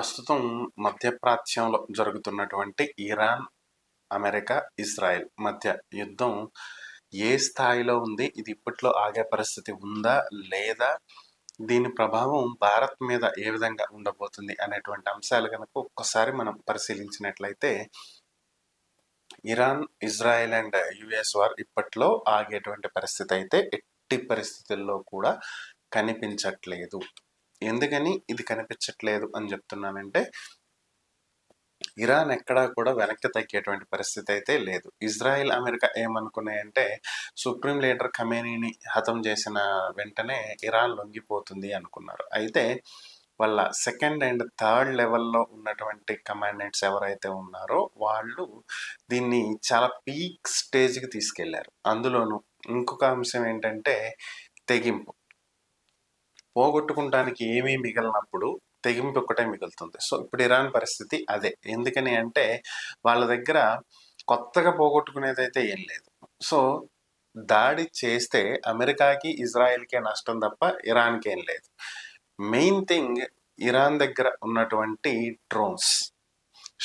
ప్రస్తుతం మధ్యప్రాచ్యంలో జరుగుతున్నటువంటి Iran, America, Israel మధ్య యుద్ధం ఏ స్థాయిలో ఉంది? ఇది ఇప్పట్లో ఆగే పరిస్థితి ఉందా? లేదా? దీని ప్రభావం భారత్ మీద ఏ విధంగా ఉండబోతుంది అనేటువంటి అంశాలు కనుక ఒక్కసారి మనం పరిశీలించినట్లయితే, Iran, Israel and US war ఇప్పట్లో ఆగేటువంటి పరిస్థితి అయితే ఎట్టి పరిస్థితుల్లో కూడా కనిపించట్లేదు. ఎందుకని ఇది కనిపించట్లేదు అని చెప్తున్నానంటే, ఇరాన్ ఎక్కడా కూడా వెనక్కి తగ్గేటువంటి పరిస్థితి అయితే లేదు. ఇజ్రాయెల్, అమెరికా ఏమనుకున్నాయంటే, సుప్రీం లీడర్ ఖమేనీని హతం చేసిన వెంటనే ఇరాన్ లొంగిపోతుంది అనుకున్నారు. అయితే వాళ్ళ సెకండ్ అండ్ థర్డ్ లెవెల్లో ఉన్నటువంటి కమాండెంట్స్ ఎవరైతే ఉన్నారో వాళ్ళు దీన్ని చాలా పీక్ స్టేజ్కి తీసుకెళ్లారు. అందులోనూ ఇంకొక అంశం ఏంటంటే తెగింపు. పోగొట్టుకుంటానికి ఏమీ మిగలనప్పుడు తెగింపు ఒక్కటే మిగులుతుంది. సో ఇప్పుడు ఇరాన్ పరిస్థితి అదే. ఎందుకని అంటే వాళ్ళ దగ్గర కొత్తగా పోగొట్టుకునేది అయితే ఏం లేదు. సో దాడి చేస్తే అమెరికాకి, ఇజ్రాయెల్కే నష్టం తప్ప ఇరాన్కి ఏం లేదు. మెయిన్ థింగ్, ఇరాన్ దగ్గర ఉన్నటువంటి డ్రోన్స్,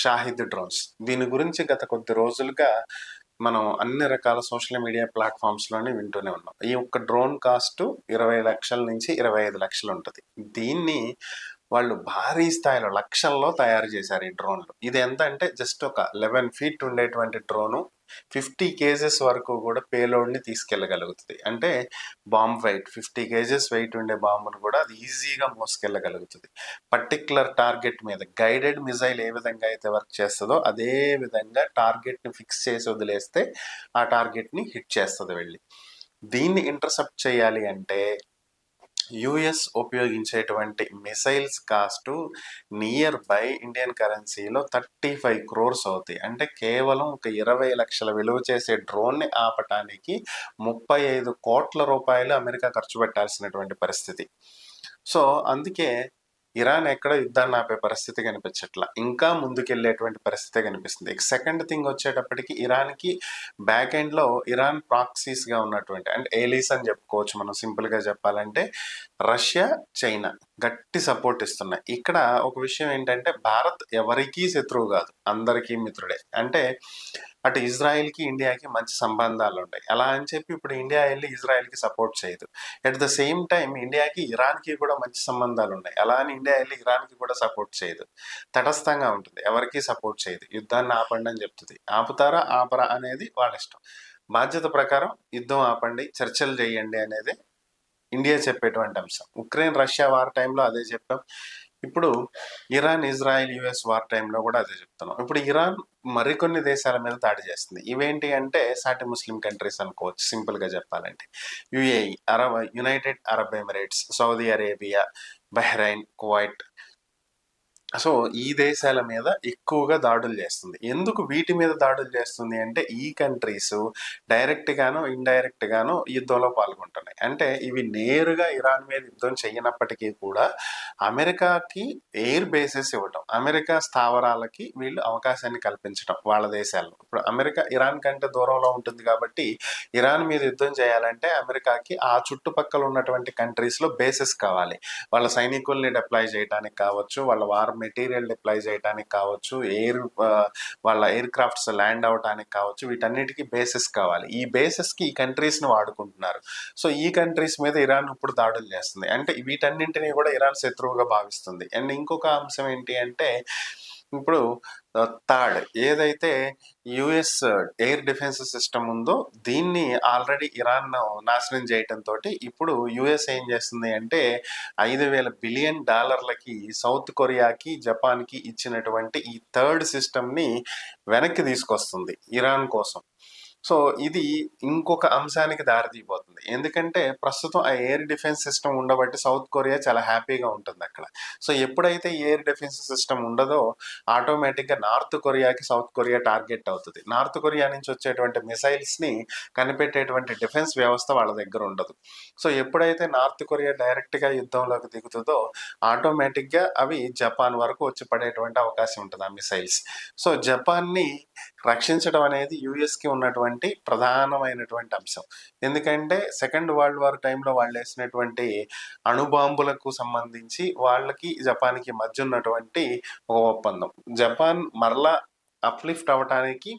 షాహిద్ డ్రోన్స్, దీని గురించి గత కొద్ది రోజులుగా మనం అన్ని రకాల సోషల్ మీడియా ప్లాట్ఫామ్స్లోనే వింటూనే ఉన్నాం. ఈ ఒక్క డ్రోన్ కాస్ట్ 20 లక్షల నుంచి 25 లక్షలు ఉంటుంది. దీన్ని వాళ్ళు భారీ స్థాయిలో లక్షల్లో తయారు చేశారు ఈ డ్రోన్లు. ఇది ఎంత అంటే జస్ట్ ఒక 11 ఫీట్ ఉండేటువంటి డ్రోను 50 కేజెస్ వరకు కూడా పేలోడ్ని తీసుకెళ్ళగలుగుతుంది. అంటే బాంబ్ వెయిట్ 50 కేజెస్ వెయిట్ ఉండే బాంబును కూడా అది ఈజీగా మోసుకెళ్ళగలుగుతుంది. పర్టిక్యులర్ టార్గెట్ మీద గైడెడ్ మిజైల్ ఏ విధంగా అయితే వర్క్ చేస్తుందో అదే విధంగా టార్గెట్ని ఫిక్స్ చేసి వదిలేస్తే ఆ టార్గెట్ని హిట్ చేస్తుంది వెళ్ళి. దీన్ని ఇంటర్సెప్ట్ చేయాలి అంటే యుఎస్ ఉపయోగించేటువంటి missiles cost near by Indian కరెన్సీలో 35 crores అవుతాయి. అంటే కేవలం ఒక 20 లక్షల విలువ చేసే డ్రోన్ని ఆపటానికి 35 కోట్ల రూపాయలు అమెరికా ఖర్చు పెట్టాల్సినటువంటి పరిస్థితి. సో అందుకే ఇరాన్ ఎక్కడ యుద్ధాన్ని ఆపే పరిస్థితి కనిపించట్లా, ఇంకా ముందుకెళ్లేటువంటి పరిస్థితి కనిపిస్తుంది. సెకండ్ థింగ్ వచ్చేటప్పటికి ఇరాన్కి బ్యాక్ ఎండ్లో ఇరాన్ ప్రాక్సీస్గా ఉన్నటువంటి, అంటే ఏలీస్ అని చెప్పుకోవచ్చు మనం సింపుల్గా చెప్పాలంటే, రష్యా, చైనా గట్టి సపోర్ట్ ఇస్తున్నాయి. ఇక్కడ ఒక విషయం ఏంటంటే భారత్ ఎవరికీ శత్రువు కాదు, అందరికీ మిత్రుడే. అంటే అటు ఇజ్రాయెల్కి, ఇండియాకి మంచి సంబంధాలు ఉంటాయి. అలా అని చెప్పి ఇప్పుడు ఇండియా వెళ్ళి ఇజ్రాయెల్కి సపోర్ట్ చేయదు. ఎట్ ద సేమ్ టైం ఇండియాకి, ఇరాన్కి కూడా మంచి సంబంధాలు ఉన్నాయి. అలా అని ఇండియా వెళ్ళి ఇరాన్కి కూడా సపోర్ట్ చేయదు. తటస్థంగా ఉంటుంది, ఎవరికి సపోర్ట్ చేయదు. యుద్ధాన్ని ఆపండి అని చెప్తుంది. ఆపుతారా ఆపరా అనేది వాళ్ళ ఇష్టం. బాధ్యత ప్రకారం యుద్ధం ఆపండి, చర్చలు చేయండి అనేది ఇండియా చెప్పేటువంటి అంశం. ఉక్రెయిన్ రష్యా వార్ టైంలో అదే చెప్పాం. ఇప్పుడు ఇరాన్, ఇజ్రాయెల్, యుఎస్ వార్ టైంలో కూడా అదే చెప్తున్నాం. ఇప్పుడు ఇరాన్ మరికొన్ని దేశాల మీద దాడి చేస్తుంది. ఇవేంటి అంటే సాటి ముస్లిం కంట్రీస్ అనుకోవచ్చు సింపుల్గా చెప్పాలంటే. UAE, United Arab Emirates, Saudi Arabia, Bahrain, Kuwait. So ఈ దేశాల మీద ఎక్కువగా దాడులు చేస్తుంది. ఎందుకు వీటి మీద దాడులు చేస్తుంది అంటే ఈ కంట్రీస్ డైరెక్ట్ గాను ఇండైరెక్ట్ గాను యుద్ధంలో పాల్గొంటున్నాయి. అంటే ఇవి నేరుగా ఇరాన్ మీద యుద్ధం చేయనప్పటికీ కూడా అమెరికాకి ఎయిర్ బేసెస్ ఇవ్వటం, అమెరికా స్థావరాలకి వీళ్ళు అవకాశాన్ని కల్పించడం వాళ్ళ దేశాల్లో. ఇప్పుడు అమెరికా ఇరాన్ కంటే దూరంలో ఉంటుంది కాబట్టి ఇరాన్ మీద యుద్ధం చేయాలంటే అమెరికాకి ఆ చుట్టుపక్కల ఉన్నటువంటి కంట్రీస్లో బేసెస్ కావాలి. వాళ్ళ సైనికుల్ని డిప్లాయ్ చేయడానికి కావచ్చు, వాళ్ళ వార్ మెటీరియల్ డిప్లాయ్ చేయడానికి కావచ్చు, వాళ్ళ ఎయిర్ క్రాఫ్ట్స్ ల్యాండ్ అవడానికి కావచ్చు, వీటన్నిటికీ బేసెస్ కావాలి. ఈ బేసెస్కి ఈ కంట్రీస్ని వాడుకుంటున్నారు. సో ఈ కంట్రీస్ మీద ఇరాన్ ఇప్పుడు దాడులు చేస్తుంది. అంటే వీటన్నింటినీ కూడా ఇరాన్ శత్రువుగా భావిస్తుంది. అండ్ ఇంకొక అంశం ఏంటి అంటే, ఇప్పుడు థర్డ్ ఏదైతే యుఎస్ ఎయిర్ డిఫెన్స్ సిస్టమ్ ఉందో దీన్ని ఆల్రెడీ ఇరాన్ నాశనం చేయటంతో ఇప్పుడు యుఎస్ ఏం చేస్తుంది అంటే $5,000 బిలియన్ సౌత్ కొరియాకి, జపాన్కి ఇచ్చినటువంటి ఈ థర్డ్ సిస్టమ్ని వెనక్కి తీసుకొస్తుంది ఇరాన్ కోసం. సో ఇది ఇంకొక అంశానికి దారితీయబోతుంది. ఎందుకంటే ప్రస్తుతం ఆ ఎయిర్ డిఫెన్స్ సిస్టమ్ ఉండబట్టి సౌత్ కొరియా చాలా హ్యాపీగా ఉంటుంది అక్కడ. సో ఎప్పుడైతే ఎయిర్ డిఫెన్స్ సిస్టమ్ ఉండదో ఆటోమేటిక్గా నార్త్ కొరియాకి సౌత్ కొరియా టార్గెట్ అవుతుంది. నార్త్ కొరియా నుంచి వచ్చేటువంటి మిసైల్స్ని కనిపెట్టేటువంటి డిఫెన్స్ వ్యవస్థ వాళ్ళ దగ్గర ఉండదు. సో ఎప్పుడైతే నార్త్ కొరియా డైరెక్ట్గా యుద్ధంలోకి దిగుతుందో ఆటోమేటిక్గా అవి జపాన్ వరకు వచ్చి పడేటువంటి అవకాశం ఉంటుంది ఆ మిసైల్స్. సో జపాన్ని రక్షించడం అనేది యుఎస్కి ఉన్నటువంటి ప్రధానమైనటువంటి అంశం. ఎందుకంటే సెకండ్ వరల్డ్ వార్ టైంలో వాళ్ళు వేసినటువంటి అణుబాంబులకు సంబంధించి వాళ్ళకి జపాన్కి మధ్య ఉన్నటువంటి ఒక ఒప్పందం. జపాన్ మరలా అప్లిఫ్ట్ అవ్వటానికి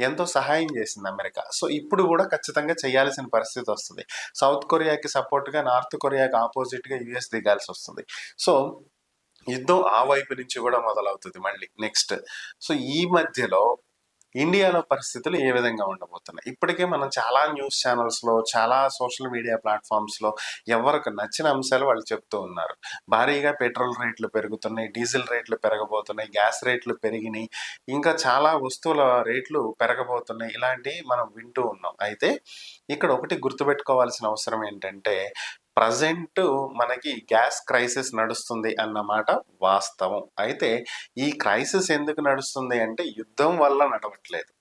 ఎంతో సహాయం చేసింది అమెరికా. సో ఇప్పుడు కూడా ఖచ్చితంగా చేయాల్సిన పరిస్థితి వస్తుంది. సౌత్ కొరియాకి సపోర్ట్గా, నార్త్ కొరియాకి ఆపోజిట్గా యుఎస్ దిగాల్సి వస్తుంది. సో యుద్ధం ఆ వైపు నుంచి కూడా మొదలవుతుంది మళ్ళీ నెక్స్ట్. సో ఈ మధ్యలో ఇండియాలో పరిస్థితులు ఏ విధంగా ఉండబోతున్నాయి? ఇప్పటికే మనం చాలా న్యూస్ ఛానల్స్లో, చాలా సోషల్ మీడియా ప్లాట్ఫామ్స్లో ఎవరికి నచ్చిన అంశాలు వాళ్ళు చెప్తూ ఉన్నారు. భారీగా పెట్రోల్ రేట్లు పెరుగుతున్నాయి, డీజిల్ రేట్లు పెరగబోతున్నాయి, గ్యాస్ రేట్లు పెరిగినాయి, ఇంకా చాలా వస్తువుల రేట్లు పెరగబోతున్నాయి. ఇలాంటివి మనం వింటూ ఉన్నాం. అయితే ఇక్కడ ఒకటి గుర్తుపెట్టుకోవాల్సిన అవసరం ఏంటంటే, ప్రజెంట్ మనకి గ్యాస్ క్రైసిస్ నడుస్తుంది అన్నమాట వాస్తవం. అయితే ఈ క్రైసిస్ ఎందుకు నడుస్తుంది అంటే యుద్ధం వల్ల నడవట్లేదు,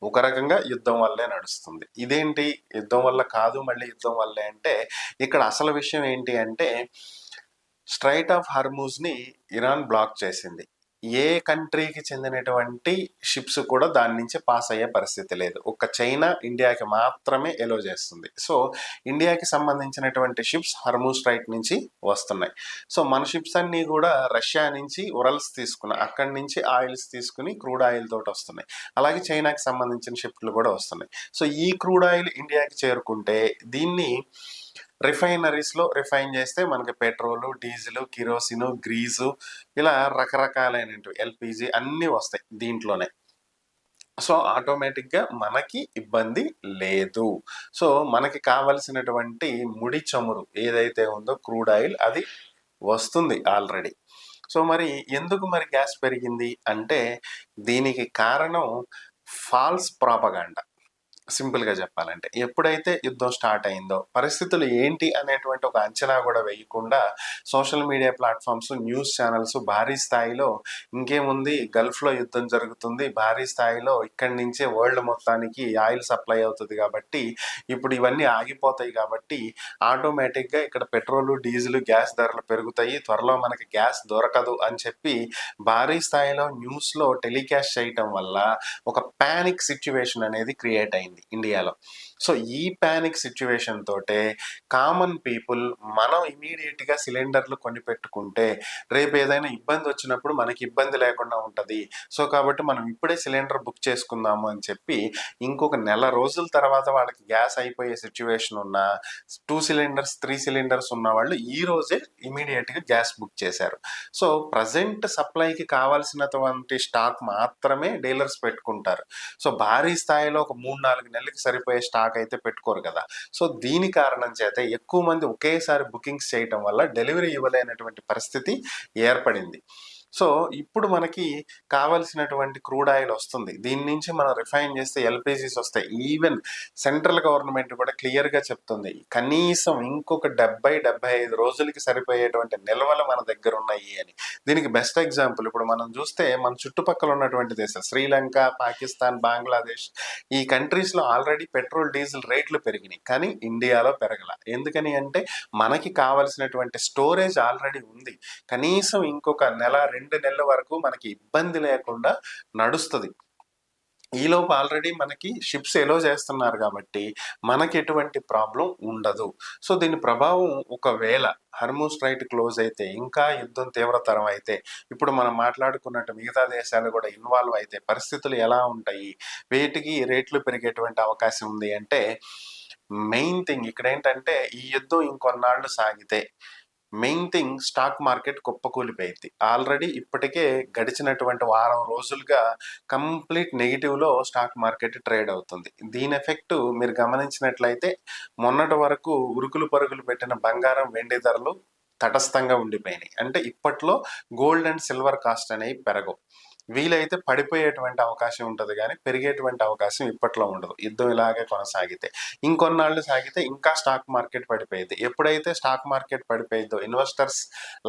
ఒక రకంగా యుద్ధం వల్లే నడుస్తుంది. ఇదేంటి యుద్ధం వల్ల కాదు మళ్ళీ యుద్ధం వల్లే అంటే, ఇక్కడ అసలు విషయం ఏంటి అంటే స్ట్రైట్ ఆఫ్ హర్మూజ్ ని ఇరాన్ బ్లాక్ చేసింది. ఏ కంట్రీకి చెందినటువంటి షిప్స్ కూడా దాని నుంచి పాస్ అయ్యే పరిస్థితి లేదు. ఒక చైనా ఇండియాకి మాత్రమే ఎలో చేస్తుంది. సో ఇండియాకి సంబంధించినటువంటి షిప్స్ హర్మూజ్ స్ట్రైట్ నుంచి వస్తున్నాయి. సో మన షిప్స్ అన్నీ కూడా రష్యా నుంచి ఉరల్స్ తీసుకుని అక్కడి నుంచి ఆయిల్స్ తీసుకుని క్రూడ్ ఆయిల్ తోటి వస్తున్నాయి. అలాగే చైనాకి సంబంధించిన షిప్లు కూడా వస్తున్నాయి. సో ఈ క్రూడ్ ఆయిల్ ఇండియాకి చేరుకుంటే దీన్ని రిఫైనరీస్లో రిఫైన్ చేస్తే మనకి పెట్రోలు, డీజిల్, కిరోసిన్, గ్రీజు ఇలా రకరకాలైనటువంటి ఎల్పిజి అన్నీ వస్తాయి దీంట్లోనే. సో ఆటోమేటిక్గా మనకి ఇబ్బంది లేదు. సో మనకి కావలసినటువంటి ముడి చమురు ఏదైతే ఉందో క్రూడ్ ఆయిల్ అది వస్తుంది ఆల్రెడీ. సో మరి ఎందుకు మరి గ్యాస్ పెరిగింది అంటే దీనికి కారణం ఫాల్స్ ప్రాపగాండా. సింపుల్గా చెప్పాలంటే ఎప్పుడైతే యుద్ధం స్టార్ట్ అయిందో పరిస్థితులు ఏంటి అనేటువంటి ఒక అంచనా కూడా వేయకుండా social media platforms, news channels భారీ స్థాయిలో ఇంకేముంది గల్ఫ్లో యుద్ధం జరుగుతుంది, భారీ స్థాయిలో ఇక్కడి నుంచే వరల్డ్ మొత్తానికి ఆయిల్ సప్లై అవుతుంది కాబట్టి ఇప్పుడు ఇవన్నీ ఆగిపోతాయి కాబట్టి ఆటోమేటిక్గా ఇక్కడ పెట్రోల్, డీజిల్, గ్యాస్ ధరలు పెరుగుతాయి, త్వరలో మనకి గ్యాస్ దొరకదు అని చెప్పి భారీ స్థాయిలో న్యూస్లో టెలికాస్ట్ చేయటం వల్ల ఒక ప్యానిక్ సిచ్యువేషన్ అనేది క్రియేట్ అయింది ఇండియాలో. సో ఈ ప్యానిక్ సిచ్యువేషన్ తోటే కామన్ పీపుల్ మనం ఇమీడియట్గా సిలిండర్లు కొని పెట్టుకుంటే రేపు ఏదైనా ఇబ్బంది వచ్చినప్పుడు మనకి ఇబ్బంది లేకుండా ఉంటుంది. సో కాబట్టి మనం ఇప్పుడే సిలిండర్ బుక్ చేసుకుందాము అని చెప్పి ఇంకొక నెల రోజుల తర్వాత వాళ్ళకి గ్యాస్ అయిపోయే సిచ్యువేషన్ ఉన్న 2 సిలిండర్స్ 3 సిలిండర్స్ ఉన్న వాళ్ళు ఈ రోజే ఇమీడియట్గా గ్యాస్ బుక్ చేశారు. సో ప్రజెంట్ సప్లైకి కావాల్సినటువంటి స్టాక్ మాత్రమే డీలర్స్ పెట్టుకుంటారు. సో భారీ స్థాయిలో ఒక 3-4 నెలలకి సరిపోయే స్టాక్ అయితే పెట్టుకోరు కదా. సో దీని కారణం చేత ఎక్కువ మంది ఒకేసారి బుకింగ్స్ చేయటం వల్ల డెలివరీ ఇవ్వలేనటువంటి పరిస్థితి ఏర్పడింది. సో ఇప్పుడు మనకి కావలసినటువంటి క్రూడ్ ఆయిల్ వస్తుంది, దీని నుంచి మనం రిఫైన్ చేస్తే ఎల్పిజీస్ వస్తాయి. ఈవెన్ సెంట్రల్ గవర్నమెంట్ కూడా క్లియర్గా చెప్తుంది కనీసం ఇంకొక 70-75 రోజులకి సరిపోయేటువంటి నిల్వలు మన దగ్గర ఉన్నాయి అని. దీనికి బెస్ట్ ఎగ్జాంపుల్ ఇప్పుడు మనం చూస్తే మన చుట్టుపక్కల ఉన్నటువంటి దేశాలు శ్రీలంక, పాకిస్తాన్, బంగ్లాదేశ్ ఈ కంట్రీస్లో ఆల్రెడీ పెట్రోల్, డీజిల్ రేట్లు పెరిగినాయి కానీ ఇండియాలో పెరగల. ఎందుకని అంటే మనకి కావలసినటువంటి స్టోరేజ్ ఆల్రెడీ ఉంది, కనీసం ఇంకొక నెల 2 నెలల వరకు మనకి ఇబ్బంది లేకుండా నడుస్తుంది. ఈలోపు ఆల్రెడీ మనకి షిప్స్ ఎలో చేస్తున్నారు కాబట్టి మనకి ఎటువంటి ప్రాబ్లం ఉండదు. సో దీని ప్రభావం ఒకవేళ హర్మూజ్ స్ట్రైట్ క్లోజ్ అయితే, ఇంకా యుద్ధం తీవ్రతరం అయితే, ఇప్పుడు మనం మాట్లాడుకున్నట్టు మిగతా దేశాలు కూడా ఇన్వాల్వ్ అయితే పరిస్థితులు ఎలా ఉంటాయి, వేటికి రేట్లు పెరిగేటువంటి అవకాశం ఉంది అంటే మెయిన్ థింగ్ ఇక్కడ ఏంటంటే ఈ యుద్ధం ఇంకొన్నాళ్ళు సాగితే మెయిన్ థింగ్ స్టాక్ మార్కెట్ కుప్పకూలిపోయింది. ఆల్రెడీ ఇప్పటికే గడిచినటువంటి వారం రోజులుగా కంప్లీట్ నెగిటివ్లో స్టాక్ మార్కెట్ ట్రేడ్ అవుతుంది. దీని ఎఫెక్ట్ మీరు గమనించినట్లయితే మొన్నటి వరకు ఉరుకులు పరుగులు పెట్టిన బంగారం, వెండి ధరలు తటస్థంగా ఉండిపోయినాయి. అంటే ఇప్పట్లో గోల్డ్ అండ్ సిల్వర్ కాస్ట్ అనేవి పెరగవు. వీలైతే పడిపోయేటువంటి అవకాశం ఉంటుంది కానీ పెరిగేటువంటి అవకాశం ఇప్పట్లో ఉండదు యుద్ధం ఇలాగే కొనసాగితే. ఇంకొన్నాళ్ళు సాగితే ఇంకా స్టాక్ మార్కెట్ పడిపోయింది. ఎప్పుడైతే స్టాక్ మార్కెట్ పడిపోయిందో ఇన్వెస్టర్స్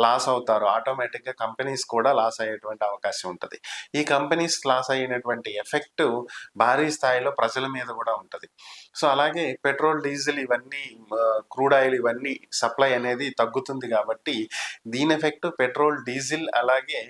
లాస్ అవుతారో ఆటోమేటిక్గా కంపెనీస్ కూడా లాస్ అయ్యేటువంటి అవకాశం ఉంటుంది. ఈ కంపెనీస్ లాస్ అయినటువంటి ఎఫెక్ట్ భారీ స్థాయిలో ప్రజల మీద కూడా ఉంటుంది. సో అలాగే పెట్రోల్, డీజిల్ ఇవన్నీ, క్రూడ్ ఆయిల్ ఇవన్నీ సప్లై అనేది తగ్గుతుంది కాబట్టి దీని ఎఫెక్ట్ పెట్రోల్, డీజిల్ అలాగే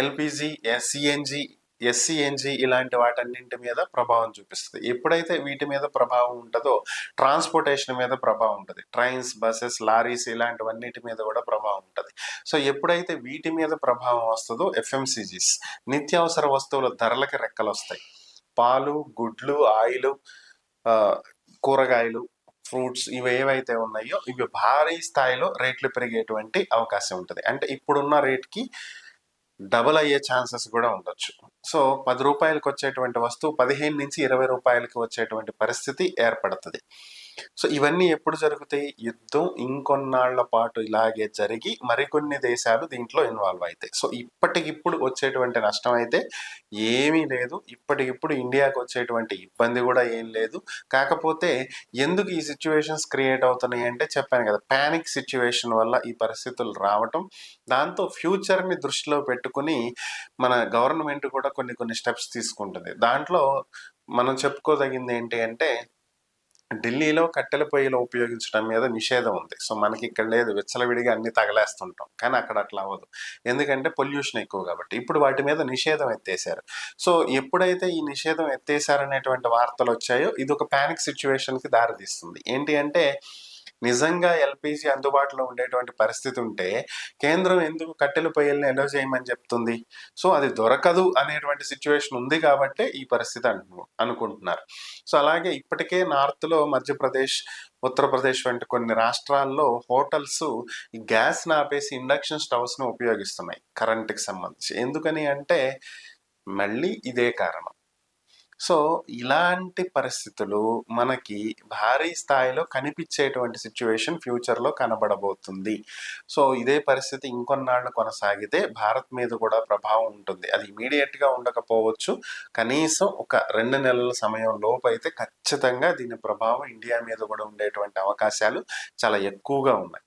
ఎల్పిజి, సిఎన్జి ఎస్సీఎన్జి ఇలాంటి వాటన్నింటి మీద ప్రభావం చూపిస్తుంది. ఎప్పుడైతే వీటి మీద ప్రభావం ఉంటుందో ట్రాన్స్పోర్టేషన్ మీద ప్రభావం ఉంటుంది. ట్రైన్స్, బస్సెస్, లారీస్ ఇలాంటివన్నిటి మీద కూడా ప్రభావం ఉంటుంది. సో ఎప్పుడైతే వీటి మీద ప్రభావం వస్తుందో ఎఫ్ఎంసీజీస్, నిత్యావసర వస్తువుల ధరలకి రెక్కలు వస్తాయి. పాలు, గుడ్లు, ఆయిల్, కూరగాయలు, ఫ్రూట్స్ ఇవి ఏవైతే ఉన్నాయో ఇవి భారీ స్థాయిలో రేట్లు పెరిగేటువంటి అవకాశం ఉంటుంది. అంటే ఇప్పుడున్న రేట్కి డబల్ అయ్యే ఛాన్సెస్ కూడా ఉండొచ్చు. సో 10 రూపాయలకు వచ్చేటువంటి వస్తువు 15 నుంచి 20 రూపాయలకి వచ్చేటువంటి పరిస్థితి ఏర్పడుతుంది. సో ఇవన్నీ ఎప్పుడు జరుగుతాయి? యుద్ధం ఇంకొన్నాళ్ల పాటు ఇలాగే జరిగి మరికొన్ని దేశాలు దీంట్లో ఇన్వాల్వ్ అవుతాయి. సో ఇప్పటికిప్పుడు వచ్చేటువంటి నష్టం అయితే ఏమీ లేదు. ఇప్పటికిప్పుడు ఇండియాకి వచ్చేటువంటి ఇబ్బంది కూడా ఏం లేదు. కాకపోతే ఎందుకు ఈ సిచ్యువేషన్స్ క్రియేట్ అవుతున్నాయి అంటే చెప్పాను కదా, ప్యానిక్ సిచ్యువేషన్ వల్ల ఈ పరిస్థితులు రావటం. దాంతో ఫ్యూచర్ని దృష్టిలో పెట్టుకుని మన గవర్నమెంట్ కూడా కొన్ని స్టెప్స్ తీసుకుంటుంది. దాంట్లో మనం చెప్పుకోదగింది ఏంటి అంటే ఢిల్లీలో కట్టెల పొయ్యిలో ఉపయోగించడం మీద నిషేధం ఉంది. సో మనకి ఇక్కడ లేదు, విచ్చలవిడిగా అన్ని తగలేస్తుంటాం. కానీ అక్కడ అట్లా అవ్వదు, ఎందుకంటే పొల్యూషన్ ఎక్కువ కాబట్టి. ఇప్పుడు వాటి మీద నిషేధం ఎత్తేసారు. సో ఎప్పుడైతే ఈ నిషేధం ఎత్తేసారనేటువంటి వార్తలు వచ్చాయో ఇది ఒక ప్యానిక్ సిచ్యువేషన్కి దారితీస్తుంది. ఏంటి అంటే నిజంగా ఎల్పిజి అందుబాటులో ఉండేటువంటి పరిస్థితి ఉంటే కేంద్రం ఎందుకు కట్టెల పొయ్యిల్ని ఎలో చేయమని చెప్తుంది? సో అది దొరకదు అనేటువంటి సిచ్యువేషన్ ఉంది కాబట్టి ఈ పరిస్థితి అనుకుంటున్నారు. సో అలాగే ఇప్పటికే నార్త్లో మధ్యప్రదేశ్, ఉత్తరప్రదేశ్ వంటి కొన్ని రాష్ట్రాల్లో హోటల్స్ ఈ గ్యాస్ని ఆపేసి ఇండక్షన్ స్టవ్స్ను ఉపయోగిస్తున్నాయి కరెంటుకి సంబంధించి. ఎందుకని అంటే మళ్ళీ ఇదే కారణం. సో ఇలాంటి పరిస్థితులు మనకి భారీ స్థాయిలో కనిపించేటువంటి సిచ్యువేషన్ ఫ్యూచర్లో కనబడబోతుంది. సో ఇదే పరిస్థితి ఇంకొన్నాళ్ళు కొనసాగితే భారత్ మీద కూడా ప్రభావం ఉంటుంది. అది ఇమీడియట్గా ఉండకపోవచ్చు, కనీసం ఒక 2 నెలల సమయం లోపు అయితే ఖచ్చితంగా దీని ప్రభావం ఇండియా మీద కూడా ఉండేటువంటి అవకాశాలు చాలా ఎక్కువగా ఉన్నాయి.